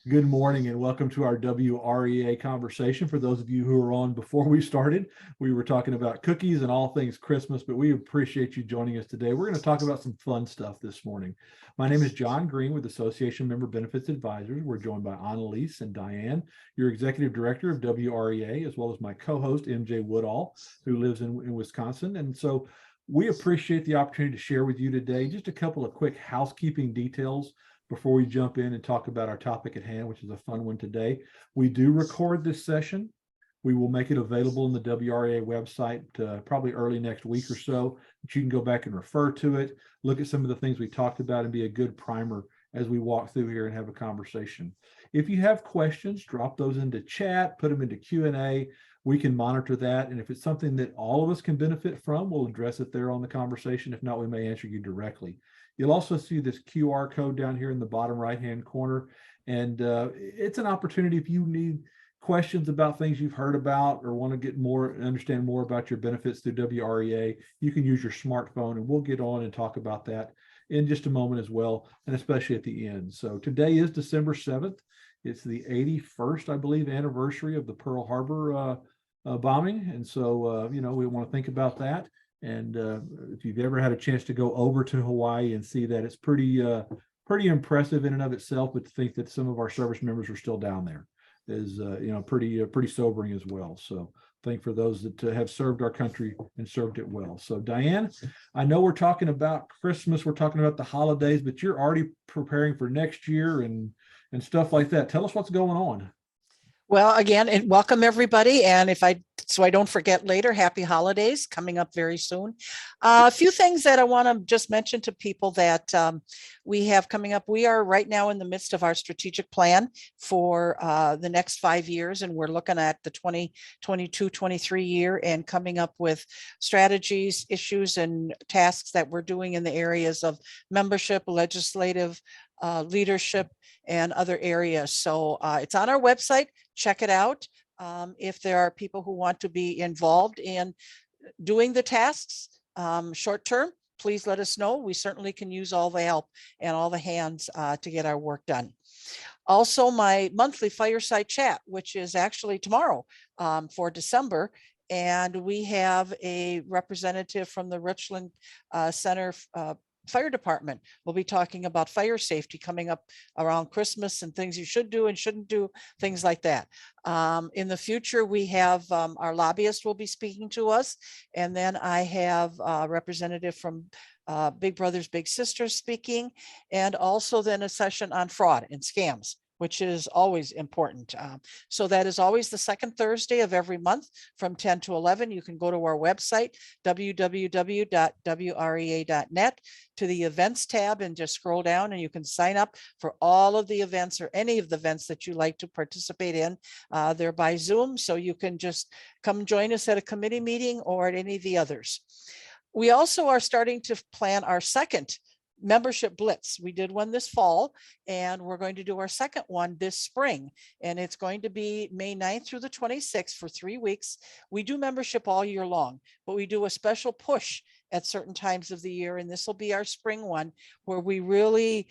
Good morning and welcome to our WREA conversation. For those of you who were on before we started, we were talking about cookies and all things Christmas, but we appreciate you joining us today. We're going to talk about some fun stuff this morning. My name is John Green with Association Member Benefits Advisors. We're joined by Annalise and Diane, your Executive Director of WREA, as well as my co-host, MJ Woodall, who lives in Wisconsin. And so we appreciate the opportunity to share with you today just a couple of quick housekeeping details before we jump in and talk about our topic at hand, which is a fun one today. We do record this session. We will make it available in the WRA website probably early next week or so, that you can go back and refer to it, look at some of the things we talked about, and be a good primer as we walk through here and have a conversation. If you have questions, drop those into chat, put them into Q&A. We can monitor that. And if it's something that all of us can benefit from, we'll address it there on the conversation. If not, we may answer you directly. You'll also see this QR code down here in the bottom right-hand corner. And it's an opportunity if you need questions about things you've heard about or want to get more, understand more about your benefits through WREA, you can use your smartphone and we'll get on and talk about that in just a moment as well, and especially at the end. So today is December 7th. It's the 81st, I believe, anniversary of the Pearl Harbor bombing. And so, we want to think about that. And if you've ever had a chance to go over to Hawaii and see that, it's pretty impressive in and of itself. But to think that some of our service members are still down there is pretty sobering as well. So thank for those that have served our country and served it well. So Diane, I know we're talking about Christmas, we're talking about the holidays, but you're already preparing for next year and stuff like that. Tell us what's going on. Well, again, and welcome everybody. And so I don't forget later, happy holidays coming up very soon. A few things that I want to just mention to people that we have coming up. We are right now in the midst of our strategic plan for the next 5 years. And we're looking at the 2022-23 year and coming up with strategies, issues, and tasks that we're doing in the areas of membership, legislative, leadership, and other areas. So it's on our website. Check it out. If there are people who want to be involved in doing the tasks short term, please let us know. We certainly can use all the help and all the hands to get our work done. Also, my monthly fireside chat, which is actually tomorrow for December. And we have a representative from the Richland Center Fire Department. We'll be talking about fire safety coming up around Christmas and things you should do and shouldn't do, things like that. In the future, we have our lobbyist will be speaking to us. And then I have a representative from Big Brothers Big Sisters speaking, and also then a session on fraud and scams, which is always important. So that is always the second Thursday of every month from 10 to 11. You can go to our website, www.wrea.net, to the events tab and just scroll down and you can sign up for all of the events or any of the events that you like to participate in. They're by Zoom, so you can just come join us at a committee meeting or at any of the others. We also are starting to plan our second membership blitz. We did one this fall and we're going to do our second one this spring, and it's going to be May 9th through the 26th for 3 weeks. We do membership all year long, but we do a special push at certain times of the year, and this will be our spring one where we really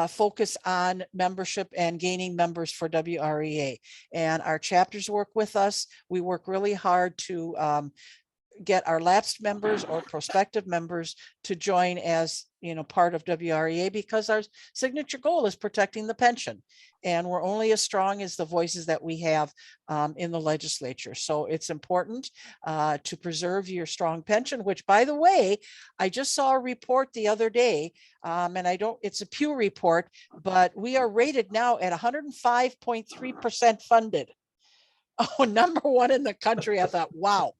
focus on membership and gaining members for WREA, and our chapters work with us. We work really hard to get our lapsed members or prospective members to join as part of WREA, because our signature goal is protecting the pension, and we're only as strong as the voices that we have in the legislature. So it's important to preserve your strong pension, which, by the way, I just saw a report the other day, and it's a Pew report, but we are rated now at 105.3% funded. Oh, number one in the country. I thought, wow.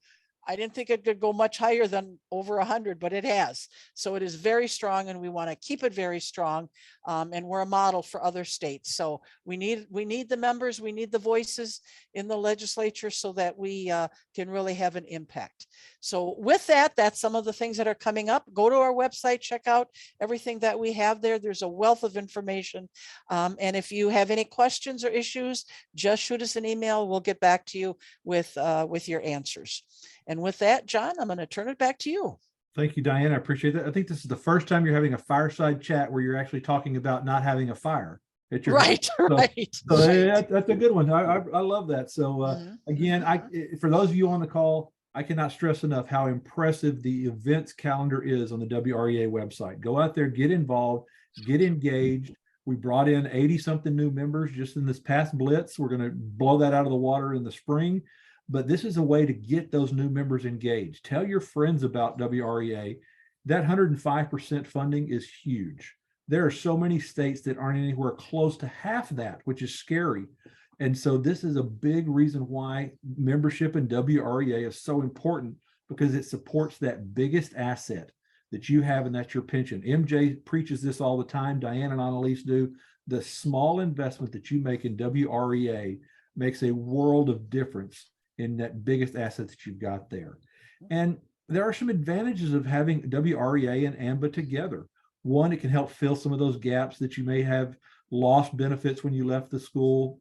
I didn't think it could go much higher than over 100, but it has. So it is very strong, and we want to keep it very strong. And we're a model for other states. So we need the members, we need the voices in the legislature so that we can really have an impact. So with that, that's some of the things that are coming up. Go to our website, check out everything that we have there. There's a wealth of information. And if you have any questions or issues, just shoot us an email. We'll get back to you with your answers. And with that, John, I'm going to turn it back to you. Thank you, Diane. I appreciate that. I think this is the first time you're having a fireside chat where you're actually talking about not having a fire. at your house. Right, So, right. so right. yeah, that's a good one. I love that. So again, for those of you on the call, I cannot stress enough how impressive the events calendar is on the WREA website. Go out there, get involved, get engaged. We brought in 80 something new members just in this past blitz. We're going to blow that out of the water in the spring, but this is a way to get those new members engaged. Tell your friends about WREA. That 105% funding is huge. There are so many states that aren't anywhere close to half that, which is scary. And so this is a big reason why membership in WREA is so important, because it supports that biggest asset that you have, and that's your pension. MJ preaches this all the time. Diane and Annalise do. The small investment that you make in WREA makes a world of difference in that biggest asset that you've got there. And there are some advantages of having WREA and AMBA together. One, it can help fill some of those gaps that you may have lost benefits when you left the school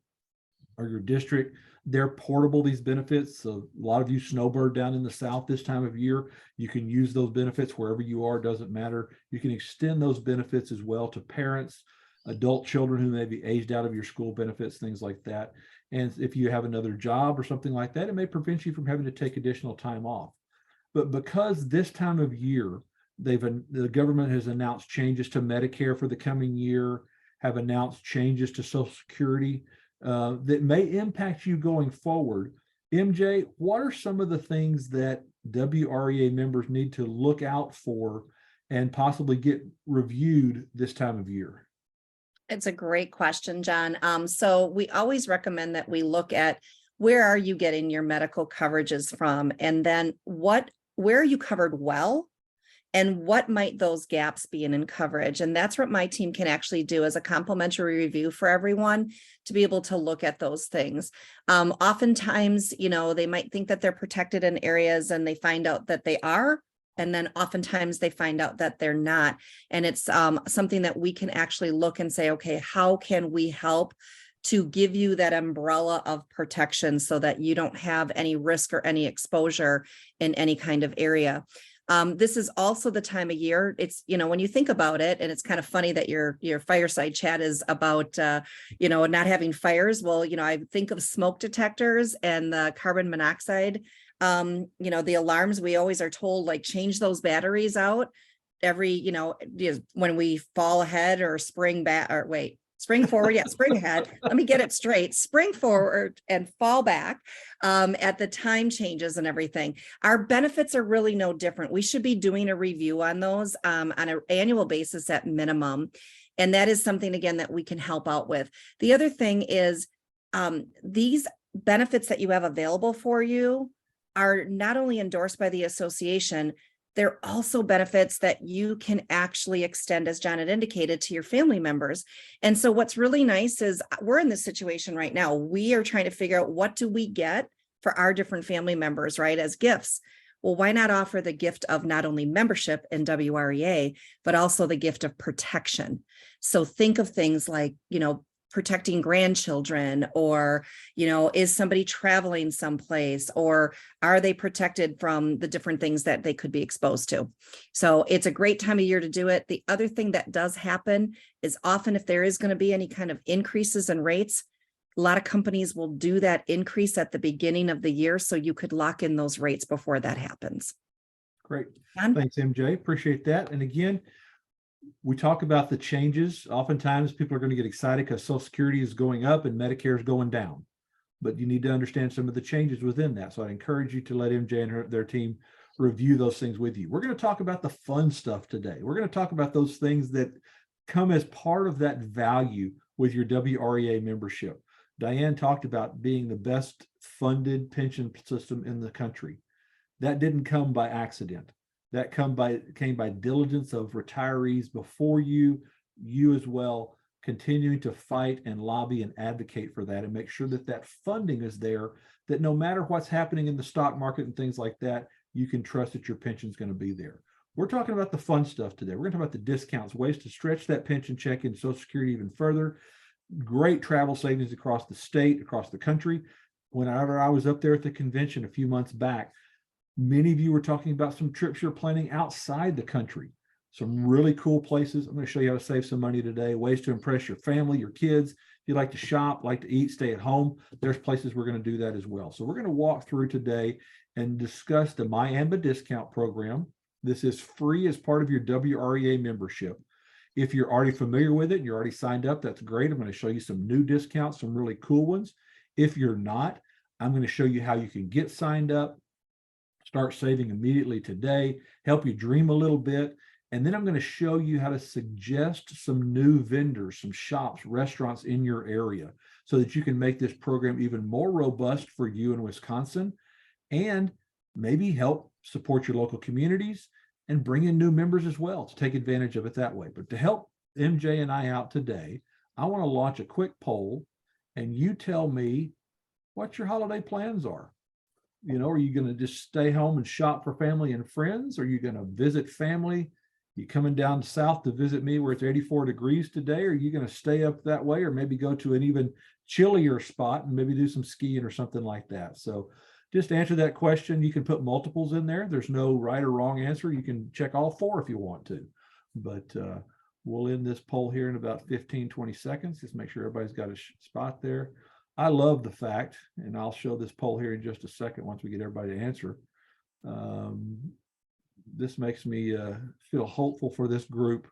or your district. They're portable, these benefits. So a lot of you snowbird down in the South this time of year, you can use those benefits wherever you are, doesn't matter. You can extend those benefits as well to parents, adult children who may be aged out of your school benefits, things like that. And if you have another job or something like that, it may prevent you from having to take additional time off. But because this time of year, the government has announced changes to Medicare for the coming year, have announced changes to Social Security that may impact you going forward. MJ, what are some of the things that WREA members need to look out for and possibly get reviewed this time of year? It's a great question, John. So we always recommend that we look at where are you getting your medical coverages from, and then where are you covered well, and what might those gaps be in coverage. And that's what my team can actually do as a complimentary review for everyone to be able to look at those things. Oftentimes, they might think that they're protected in areas and they find out that they are. And then oftentimes they find out that they're not. And it's something that we can actually look and say, okay, how can we help to give you that umbrella of protection so that you don't have any risk or any exposure in any kind of area. This is also the time of year. It's, when you think about it, and it's kind of funny that your fireside chat is about, not having fires. Well, I think of smoke detectors and the carbon monoxide, the alarms. We always are told, like, change those batteries out every, when we fall ahead or spring forward. Yeah, spring ahead. Let me get it straight. Spring forward and fall back at the time changes and everything. Our benefits are really no different. We should be doing a review on those on an annual basis at minimum. And that is something, again, that we can help out with. The other thing is these benefits that you have available for you are not only endorsed by the association, they're also benefits that you can actually extend, as John had indicated, to your family members. And so what's really nice is we're in this situation right now. We are trying to figure out, what do we get for our different family members, right, as gifts? Well, why not offer the gift of not only membership in WREA, but also the gift of protection? So think of things like, protecting grandchildren, or, is somebody traveling someplace, or are they protected from the different things that they could be exposed to? So it's a great time of year to do it. The other thing that does happen is, often if there is going to be any kind of increases in rates, a lot of companies will do that increase at the beginning of the year. So you could lock in those rates before that happens. Great. John? Thanks, MJ. Appreciate that. And again, we talk about the changes. Oftentimes people are going to get excited because Social Security is going up and Medicare is going down, but you need to understand some of the changes within that. So I encourage you to let MJ and their team review those things with you. We're going to talk about the fun stuff today. We're going to talk about those things that come as part of that value with your WREA membership. Diane talked about being the best funded pension system in the country. That didn't come by accident. That came by diligence of retirees before you as well, continuing to fight and lobby and advocate for that, and make sure that that funding is there, that no matter what's happening in the stock market and things like that, you can trust that your pension is going to be there. We're talking about the fun stuff today. We're going to talk about the discounts, ways to stretch that pension check into Social Security even further. Great travel savings across the state, across the country. Whenever I was up there at the convention a few months back, many of you were talking about some trips you're planning outside the country. some really cool places. I'm going to show you how to save some money today, ways to impress your family, your kids. If you like to shop, like to eat, stay at home, there's places we're going to do that as well. So we're going to walk through today and discuss the MyAmba discount program. This is free as part of your WREA membership. If you're already familiar with it and you're already signed up, that's great. I'm going to show you some new discounts, some really cool ones. If you're not, I'm going to show you how you can get signed up, start saving immediately today, help you dream a little bit. And then I'm going to show you how to suggest some new vendors, some shops, restaurants in your area so that you can make this program even more robust for you in Wisconsin and maybe help support your local communities and bring in new members as well to take advantage of it that way. But to help MJ and I out today, I want to launch a quick poll and you tell me what your holiday plans are. You know, are you going to just stay home and shop for family and friends? Are you going to visit family? You coming down south to visit me where it's 84 degrees today? Are you going to stay up that way or maybe go to an even chillier spot and maybe do some skiing or something like that? So just answer that question. You can put multiples in there. There's no right or wrong answer. You can check all four if you want to, but we'll end this poll here in about 15, 20 seconds. Just make sure everybody's got a spot there. I love the fact, and I'll show this poll here in just a second once we get everybody to answer. This makes me feel hopeful for this group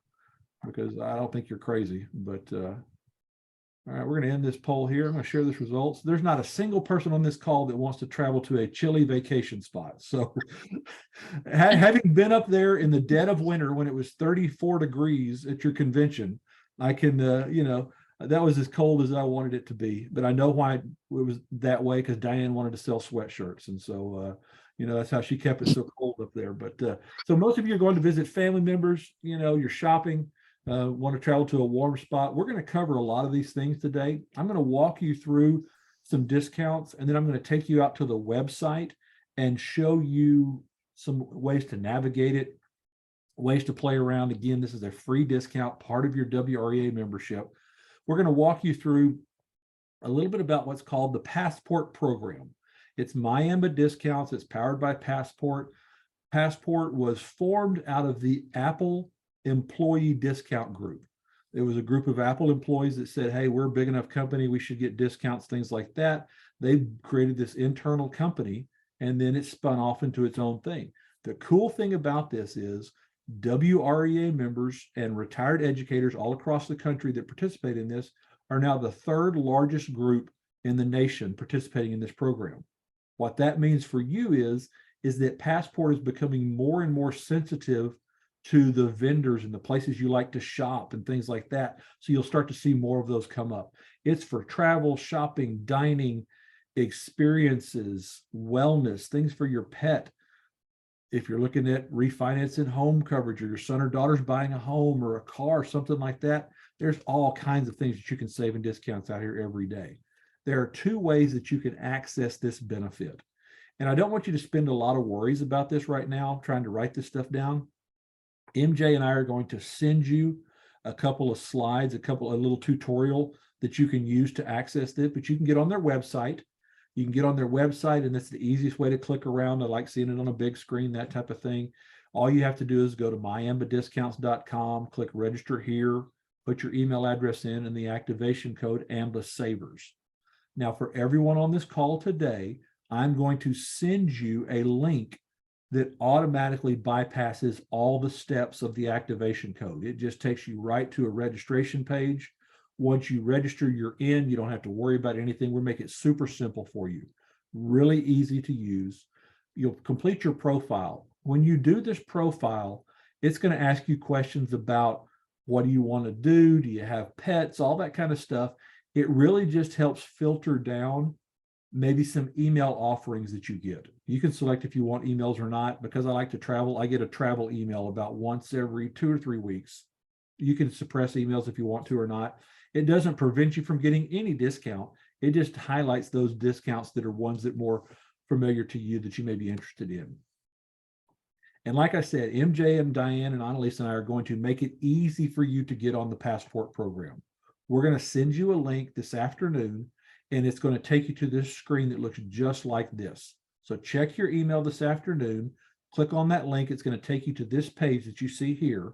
because I don't think you're crazy, but all right, we're going to end this poll here. I'm going to share this results. There's not a single person on this call that wants to travel to a chilly vacation spot. So having been up there in the dead of winter when it was 34 degrees at your convention, I can, you know, that was as cold as I wanted it to be. But I know why it was that way because Diane wanted to sell sweatshirts. And so, you know, that's how she kept it so cold up there. But so most of you are going to visit family members, you know, you're shopping. Want to travel to a warm spot. We're going to cover a lot of these things today. I'm going to walk you through some discounts, and then I'm going to take you out to the website and show you some ways to navigate it, ways to play around. Again, this is a free discount, part of your WREA membership. We're going to walk you through a little bit about what's called the Passport program. It's MyAmba discounts. It's powered by Passport. Passport was formed out of the Apple employee discount group. It was a group of Apple employees that said, hey, we're a big enough company, we should get discounts, things like that. They created this internal company and then it spun off into its own thing. The cool thing about this is WREA members and retired educators all across the country that participate in this are now the third largest group in the nation participating in this program. What that means for you is that Passport is becoming more and more sensitive to the vendors and the places you like to shop and things like that. So you'll start to see more of those come up. It's for travel, shopping, dining, experiences, wellness, things for your pet. If you're looking at refinancing home coverage or your son or daughter's buying a home or a car, something like that, there's all kinds of things that you can save in discounts out here every day. There are two ways that you can access this benefit. And I don't want you to spend a lot of worries about this right now, trying to write this stuff down. MJ and I are going to send you a couple of slides, a little tutorial that you can use to access this, but you can get on their website. You can get on their website, and that's the easiest way to click around. I like seeing it on a big screen, that type of thing. All you have to do is go to myambadiscounts.com, click register here, put your email address in, and the activation code AMBA Savers. Now, for everyone on this call today, I'm going to send you a link that automatically bypasses all the steps of the activation code. It just takes you right to a registration page. Once you register, you're in. You don't have to worry about anything. We'll make it super simple for you. Really easy to use. You'll complete your profile. When you do this profile, it's going to ask you questions about what do you want to do? Do you have pets? All that kind of stuff. It really just helps filter down maybe some email offerings that you get. You can select if you want emails or not. Because I like to travel, I get a travel email about once every 2 or 3 weeks. You can suppress emails if you want to or not. It doesn't prevent you from getting any discount. It just highlights those discounts that are ones that are more familiar to you that you may be interested in. And like I said, MJ and Diane and Annalise and I are going to make it easy for you to get on the Passport program. We're going to send you a link this afternoon, and it's going to take you to this screen that looks just like this. So check your email this afternoon, click on that link. It's going to take you to this page that you see here.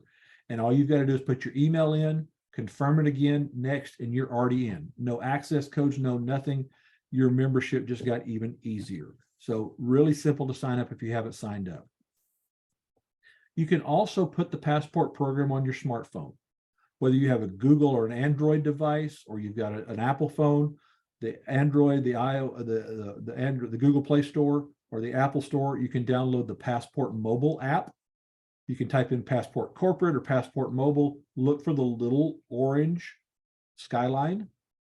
And all you've got to do is put your email in, confirm it again, next, and you're already in. No access codes, no nothing. Your membership just got even easier. So really simple to sign up if you haven't signed up. You can also put the Passport program on your smartphone. Whether you have a Google or an Android device, or you've got an Apple phone, the Android, the Google Play Store or the Apple Store, you can download the Passport mobile app. You can type in Passport Corporate or Passport Mobile, look for the little orange skyline.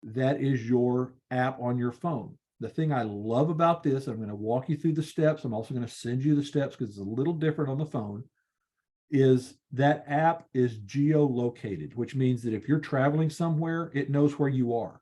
That is your app on your phone. The thing I love about this, I'm going to walk you through the steps. I'm also going to send you the steps because it's a little different on the phone, is that app is geolocated, which means that if you're traveling somewhere, it knows where you are.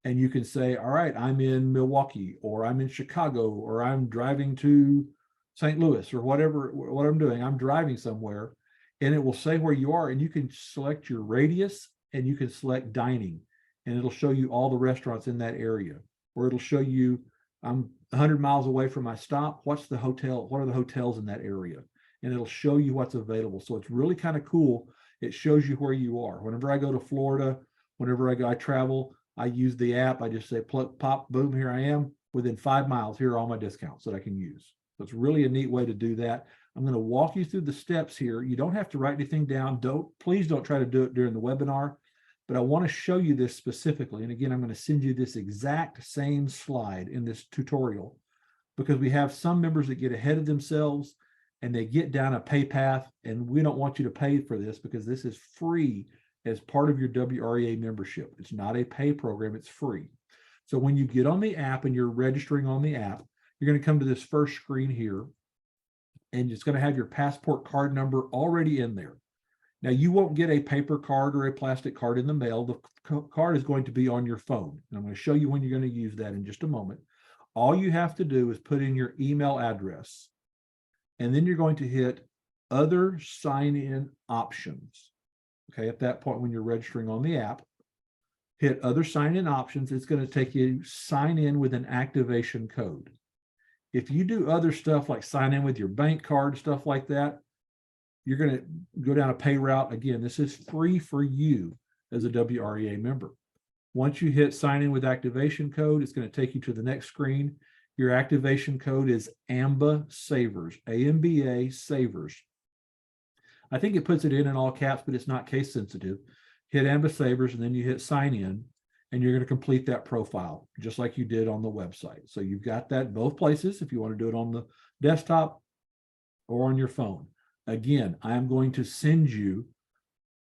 And you can say, all right, I'm in Milwaukee, or I'm in Chicago, or I'm driving to St. Louis, or whatever, what I'm doing, I'm driving somewhere, and it will say where you are, and you can select your radius and you can select dining, and it'll show you all the restaurants in that area, or it'll show you, I'm 100 miles away from my stop. What's the hotel? What are the hotels in that area? And it'll show you what's available. So it's really kind of cool. It shows you where you are. Whenever I go to Florida, whenever I travel, I use the app. I just say, pop, boom, here I am. Within 5 miles, here are all my discounts that I can use. So it's really a neat way to do that. I'm going to walk you through the steps here. You don't have to write anything down. Please don't try to do it during the webinar, but I want to show you this specifically. And again, I'm going to send you this exact same slide in this tutorial, because we have some members that get ahead of themselves and they get down a pay path, and we don't want you to pay for this because this is free as part of your WREA membership. It's not a pay program, it's free. So when you get on the app and you're registering on the app, you're going to come to this first screen here, and it's going to have your Passport card number already in there. Now, you won't get a paper card or a plastic card in the mail. The card is going to be on your phone. And I'm going to show you when you're going to use that in just a moment. All you have to do is put in your email address, and then you're going to hit other sign-in options. Okay, at that point, when you're registering on the app, hit other sign-in options. It's going to take you sign in with an activation code. If you do other stuff like sign in with your bank card, stuff like that, you're going to go down a pay route. Again, this is free for you as a WREA member. Once you hit sign in with activation code, it's going to take you to the next screen. Your activation code is AMBA Savers, AMBA Savers. I think it puts it in all caps, but it's not case sensitive. Hit AMBA Savers, and then you hit sign in, and you're going to complete that profile just like you did on the website. So you've got that both places if you want to do it on the desktop or on your phone. Again, I'm going to send you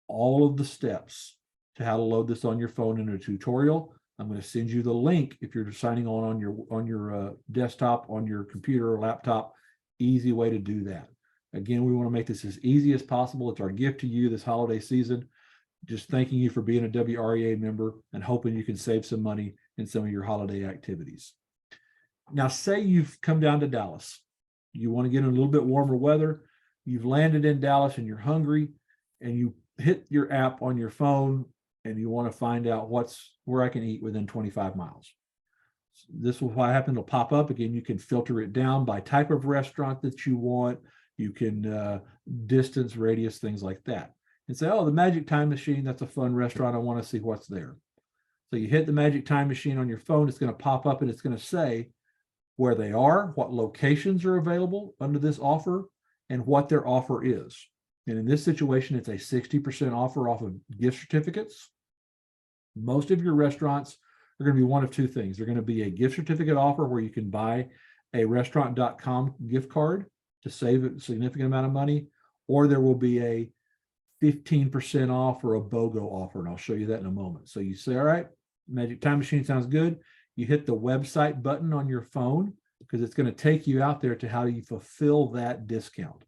all of the steps to how to load this on your phone in a tutorial. I'm going to send you the link if you're signing on your desktop, on your computer or laptop. Easy way to do that. Again, we want to make this as easy as possible. It's our gift to you this holiday season. Just thanking you for being a WREA member and hoping you can save some money in some of your holiday activities. Now, say you've come down to Dallas. You want to get in a little bit warmer weather. You've landed in Dallas and you're hungry, and you hit your app on your phone and you want to find out where I can eat within 25 miles. This will happen. It'll pop up again. You can filter it down by type of restaurant that you want. You can distance, radius, things like that. And say, oh, the Magic Time Machine, that's a fun restaurant. I want to see what's there. So you hit the Magic Time Machine on your phone. It's going to pop up and it's going to say where they are, what locations are available under this offer, and what their offer is. And in this situation, it's a 60% offer off of gift certificates. Most of your restaurants are going to be one of two things. They're going to be a gift certificate offer where you can buy a restaurant.com gift card to save a significant amount of money, or there will be a 15% off or a BOGO offer. And I'll show you that in a moment. So you say, all right, Magic Time Machine sounds good. You hit the website button on your phone because it's going to take you out there to how you fulfill that discount.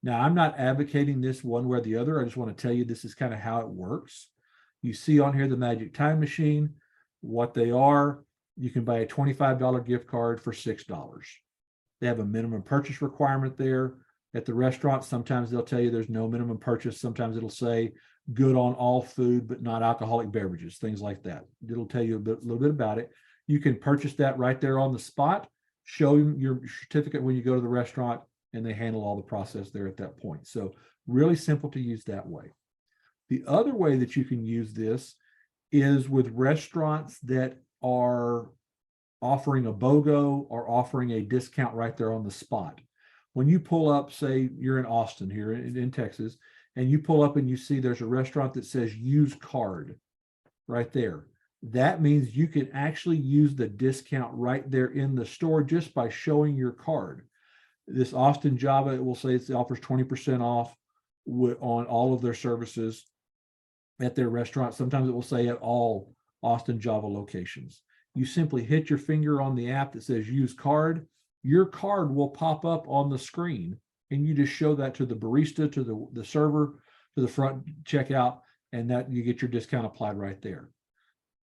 Now, I'm not advocating this one way or the other. I just want to tell you this is kind of how it works. You see on here the Magic Time Machine, what they are. You can buy a $25 gift card for $6. They have a minimum purchase requirement there. At the restaurant, sometimes they'll tell you there's no minimum purchase. Sometimes it'll say good on all food, but not alcoholic beverages, things like that. It'll tell you a little bit about it. You can purchase that right there on the spot, show them your certificate when you go to the restaurant, and they handle all the process there at that point. So Really simple to use that way. The other way that you can use this is with restaurants that are offering a BOGO or offering a discount right there on the spot. When you pull up, say you're in Austin here in Texas, and you pull up and you see there's a restaurant that says use card right there. That means you can actually use the discount right there in the store just by showing your card. This Austin Java, it will say it offers 20% off on all of their services at their restaurant. Sometimes it will say at all Austin Java locations. You simply hit your finger on the app that says use card. Your card will pop up on the screen, and you just show that to the barista, to the server, to the front checkout, and that you get your discount applied right there.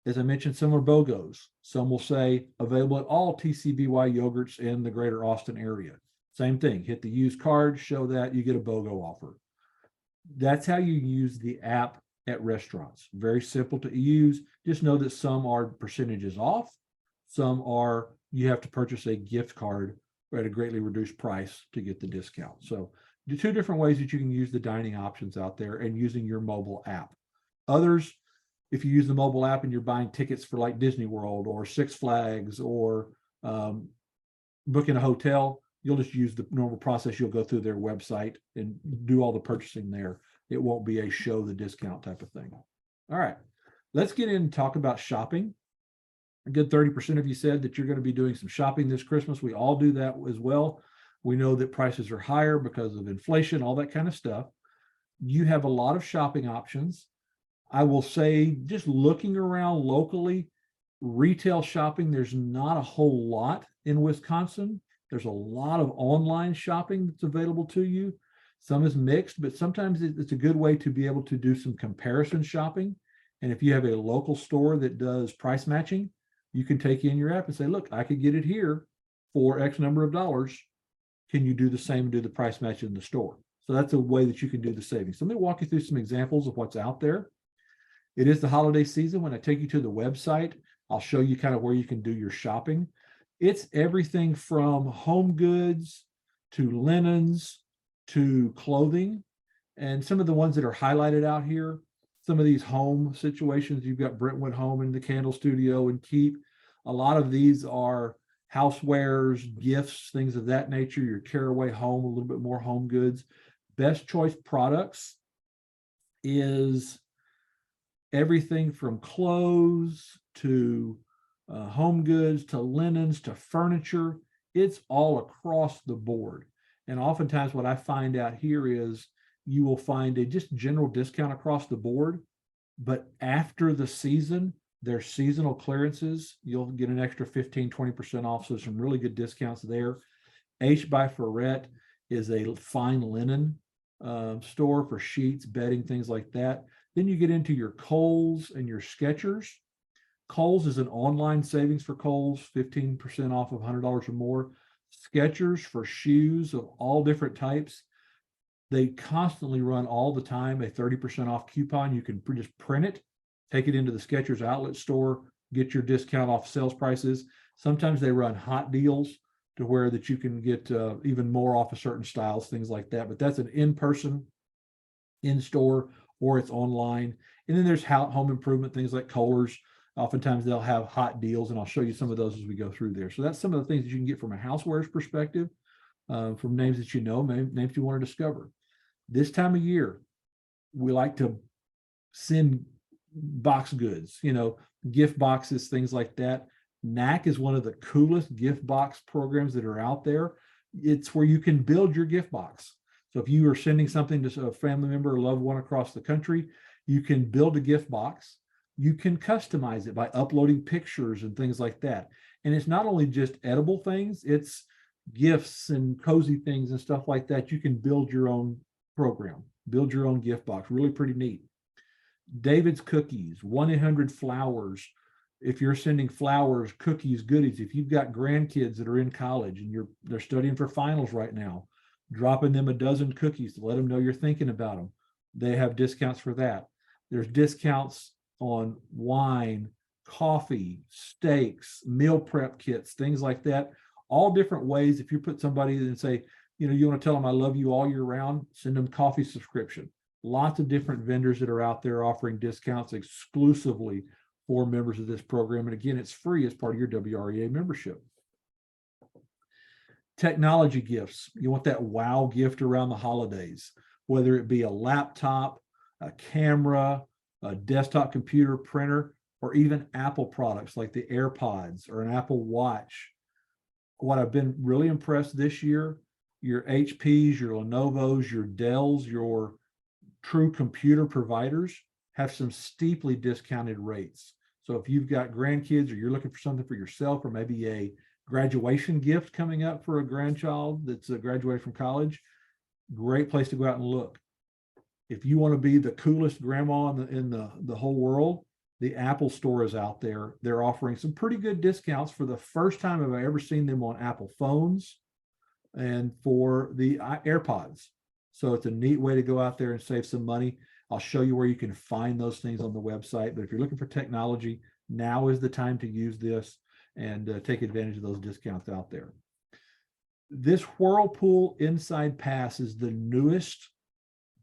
As I mentioned, some are BOGOs. Some will say available at all TCBY yogurts in the greater Austin area. Same thing, hit the use card, show that, you get a BOGO offer. That's how you use the app at restaurants. Very simple to use. Just know that some are percentages off. Some are, you have to purchase a gift card at a greatly reduced price to get the discount. So the two different ways that you can use the dining options out there and using your mobile app. Others, if you use the mobile app and you're buying tickets for like Disney World or Six Flags or booking a hotel, you'll just use the normal process. You'll go through their website and do all the purchasing there. It won't be a show the discount type of thing. All right, let's get in and talk about shopping. A good 30% of you said that you're going to be doing some shopping this Christmas. We all do that as well. We know that prices are higher because of inflation, all that kind of stuff. You have a lot of shopping options. I will say, just looking around locally, retail shopping, there's not a whole lot in Wisconsin. There's a lot of online shopping that's available to you. Some is mixed, but sometimes it's a good way to be able to do some comparison shopping. And if you have a local store that does price matching, you can take in your app and say, look, I could get it here for X number of dollars. Can you do the same and do the price match in the store? So that's a way that you can do the savings. So let me walk you through some examples of what's out there. It is the holiday season. When I take you to the website, I'll show you kind of where you can do your shopping. It's everything from home goods to linens to clothing. And some of the ones that are highlighted out here, some of these home situations, you've got Brentwood Home and the Candle Studio and Keep. A lot of these are housewares, gifts, things of that nature, your Caraway Home, a little bit more home goods. Best Choice Products is everything from clothes to home goods to linens to furniture. It's all across the board. And oftentimes what I find out here is you will find a just general discount across the board, but after the season, there's seasonal clearances. You'll get an extra 15, 20% off. So some really good discounts there. H by Ferret is a fine linen store for sheets, bedding, things like that. Then you get into your Kohl's and your Skechers. Kohl's is an online savings for Kohl's, 15% off of $100 or more. Skechers for shoes of all different types. They constantly run all the time a 30% off coupon. You can just print it, take it into the Skechers outlet store, get your discount off sales prices. Sometimes they run hot deals to where that you can get even more off of certain styles, things like that. But that's an in-person, in-store, or it's online. And then there's home improvement, things like Kohler's. Oftentimes they'll have hot deals, and I'll show you some of those as we go through there. So that's some of the things that you can get from a housewares perspective, from names that you know, names you want to discover. This time of year, we like to send box goods, gift boxes, things like that. NAC is one of the coolest gift box programs that are out there. It's where you can build your gift box. So if you are sending something to a family member or loved one across the country, you can build a gift box. You can customize it by uploading pictures and things like that. And it's not only just edible things, it's gifts and cozy things and stuff like that. You can build your own program, build your own gift box. Really pretty neat. David's Cookies, 1-800-Flowers. If you're sending flowers, cookies, goodies, if you've got grandkids that are in college and they're studying for finals right now, dropping them a dozen cookies to let them know you're thinking about them. They have discounts for that. There's discounts on wine, coffee, steaks, meal prep kits, things like that. All different ways. If you put somebody and say, you want to tell them I love you all year round, send them coffee subscription. Lots of different vendors that are out there offering discounts exclusively for members of this program. And again, it's free as part of your WREA membership. Technology gifts. You want that wow gift around the holidays, whether it be a laptop, a camera, a desktop computer, printer, or even Apple products like the AirPods or an Apple Watch. What I've been really impressed this year, your HPs, your Lenovo's, your Dell's, your true computer providers have some steeply discounted rates. So if you've got grandkids or you're looking for something for yourself, or maybe a graduation gift coming up for a grandchild that's graduated from college, great place to go out and look. If you want to be the coolest grandma in the whole world, the Apple store is out there. They're offering some pretty good discounts for the first time I've ever seen them on Apple phones and for the AirPods. So it's a neat way to go out there and save some money. I'll show you where you can find those things on the website. But if you're looking for technology, now is the time to use this and take advantage of those discounts out there. This Whirlpool Inside Pass is the newest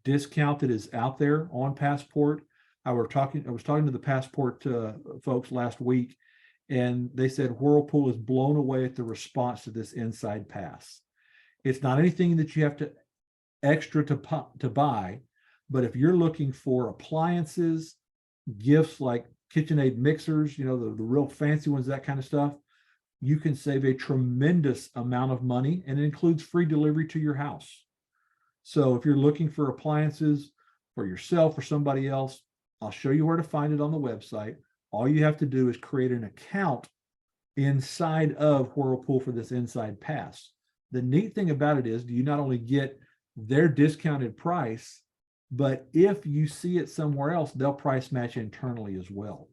discount that is out there on Passport. I was talking to the Passport folks last week, and they said Whirlpool is blown away at the response to this Inside Pass. It's not anything that you have to extra to buy, but if you're looking for appliances, gifts like KitchenAid mixers, the real fancy ones, that kind of stuff, you can save a tremendous amount of money, and it includes free delivery to your house. So if you're looking for appliances for yourself or somebody else, I'll show you where to find it on the website. All you have to do is create an account inside of Whirlpool for this Inside Pass. The neat thing about it is you not only get their discounted price, but if you see it somewhere else, they'll price match internally as well.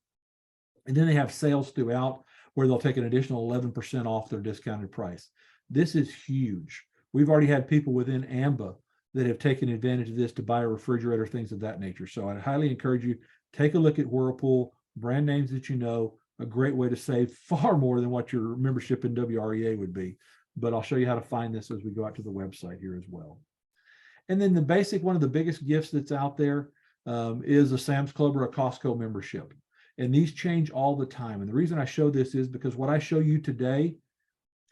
And then they have sales throughout where they'll take an additional 11% off their discounted price. This is huge. We've already had people within AMBA that have taken advantage of this to buy a refrigerator, things of that nature. So I'd highly encourage you, take a look at Whirlpool, brand names that you know, a great way to save far more than what your membership in WREA would be. But I'll show you how to find this as we go out to the website here as well. And then one of the biggest gifts that's out there is a Sam's Club or a Costco membership. And these change all the time. And the reason I show this is because what I show you today,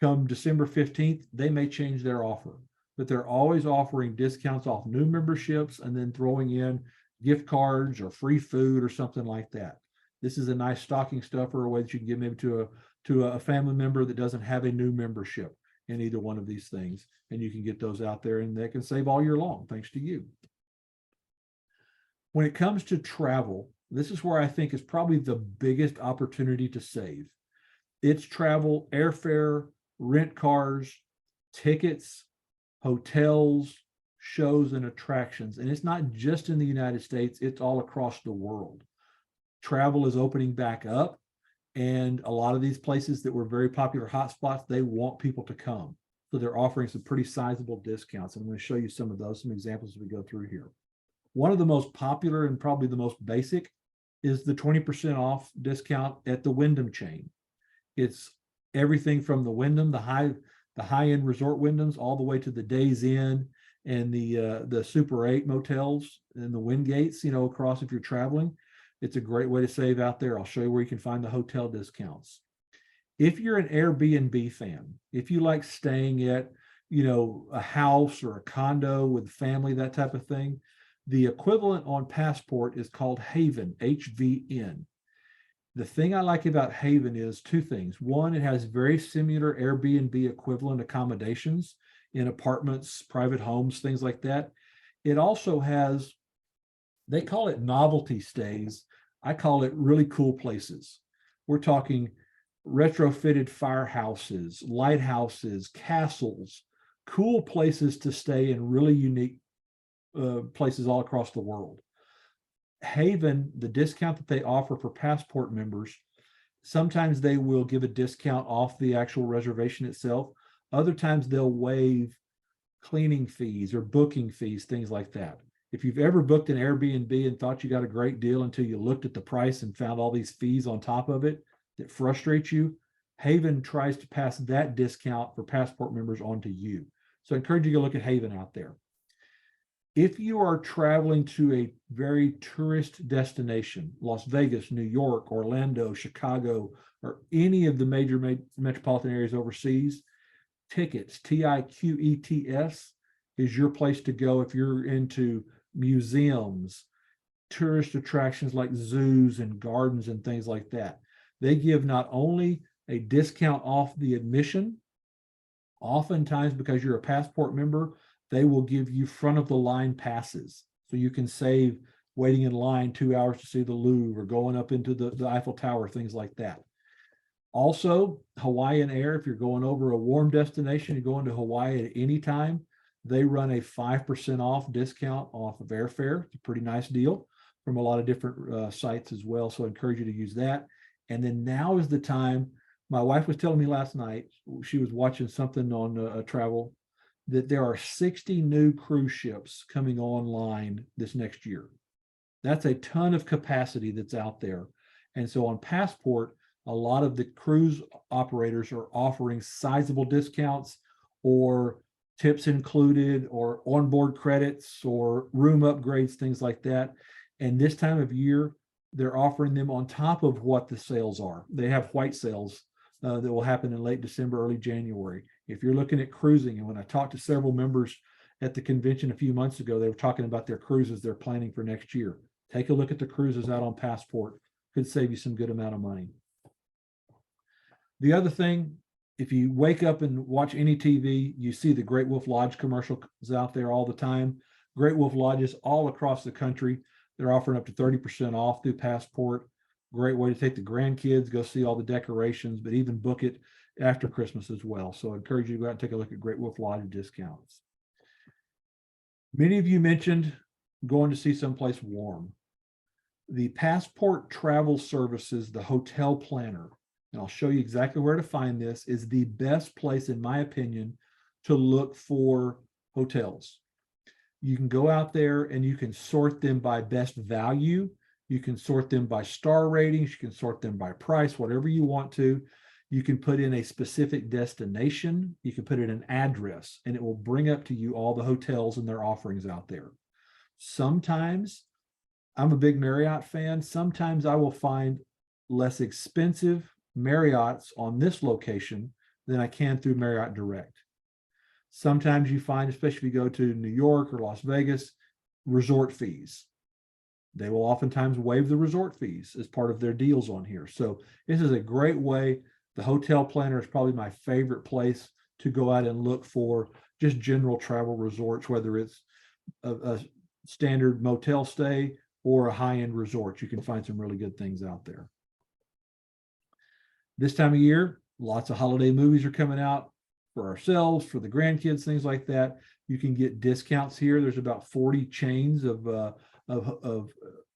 come December 15th, they may change their offer. But they're always offering discounts off new memberships and then throwing in gift cards or free food or something like that. This is a nice stocking stuffer, a way that you can give maybe to a family member that doesn't have a new membership in either one of these things. And you can get those out there and they can save all year long, thanks to you. When it comes to travel, this is where I think is probably the biggest opportunity to save. It's travel, airfare, rent cars, tickets, hotels, shows, and attractions. And it's not just in the United States, it's all across the world. Travel is opening back up, and a lot of these places that were very popular hotspots, they want people to come. So they're offering some pretty sizable discounts. And I'm going to show you some of those, some examples as we go through here. One of the most popular and probably the most basic is the 20% off discount at the Wyndham chain. It's everything from the Wyndham, the high-end resort Wyndhams, all the way to the Days Inn and the Super 8 motels and the Wingates, across if you're traveling. It's a great way to save out there. I'll show you where you can find the hotel discounts. If you're an Airbnb fan, if you like staying at, a house or a condo with family, that type of thing, the equivalent on Passport is called Haven, HVN. The thing I like about Haven is two things. One, it has very similar Airbnb equivalent accommodations in apartments, private homes, things like that. It also has, they call it novelty stays. I call it really cool places. We're talking retrofitted firehouses, lighthouses, castles, cool places to stay in really unique places all across the world. Haven, the discount that they offer for Passport members, sometimes they will give a discount off the actual reservation itself. Other times they'll waive cleaning fees or booking fees, things like that. If you've ever booked an Airbnb and thought you got a great deal until you looked at the price and found all these fees on top of it that frustrate you, Haven tries to pass that discount for Passport members on to you. So I encourage you to look at Haven out there. If you are traveling to a very tourist destination, Las Vegas, New York, Orlando, Chicago, or any of the major metropolitan areas overseas, Tickets, TIQETS, is your place to go if you're into museums, tourist attractions like zoos and gardens and things like that. They give not only a discount off the admission, oftentimes because you're a passport member, they will give you front of the line passes. So you can save waiting in line 2 hours to see the Louvre or going up into the Eiffel Tower, things like that. Also, Hawaiian Air, if you're going over a warm destination, you're going to Hawaii at any time, they run a 5% off discount off of airfare. It's a pretty nice deal from a lot of different sites as well. So I encourage you to use that. And then now is the time. My wife was telling me last night, she was watching something on travel, that there are 60 new cruise ships coming online this next year. That's a ton of capacity that's out there. And so on Passport, a lot of the cruise operators are offering sizable discounts or tips included or onboard credits or room upgrades, things like that. And this time of year, they're offering them on top of what the sales are. They have white sales that will happen in late December, early January. If you're looking at cruising, and when I talked to several members at the convention a few months ago, they were talking about their cruises they're planning for next year. Take a look at the cruises out on Passport. Could save you some good amount of money. The other thing, if you wake up and watch any TV, you see the Great Wolf Lodge commercials out there all the time. Great Wolf Lodges all across the country, they're offering up to 30% off through Passport. Great way to take the grandkids, go see all the decorations, but even book it after Christmas as well. So I encourage you to go out and take a look at Great Wolf Lodge discounts. Many of you mentioned going to see someplace warm. The Passport Travel Services, the hotel planner, and I'll show you exactly where to find this, is the best place, in my opinion, to look for hotels. You can go out there and you can sort them by best value. You can sort them by star ratings. You can sort them by price, whatever you want to. You can put in a specific destination. You can put in an address, and it will bring up to you all the hotels and their offerings out there. Sometimes, I'm a big Marriott fan. Sometimes I will find less expensive Marriotts on this location than I can through Marriott Direct. Sometimes you find, especially if you go to New York or Las Vegas, resort fees. They will oftentimes waive the resort fees as part of their deals on here. So this is a great way. The hotel planner is probably my favorite place to go out and look for just general travel resorts, whether it's a standard motel stay or a high-end resort. You can find some really good things out there. This time of year, lots of holiday movies are coming out for ourselves, for the grandkids, things like that. You can get discounts here. There's about 40 chains of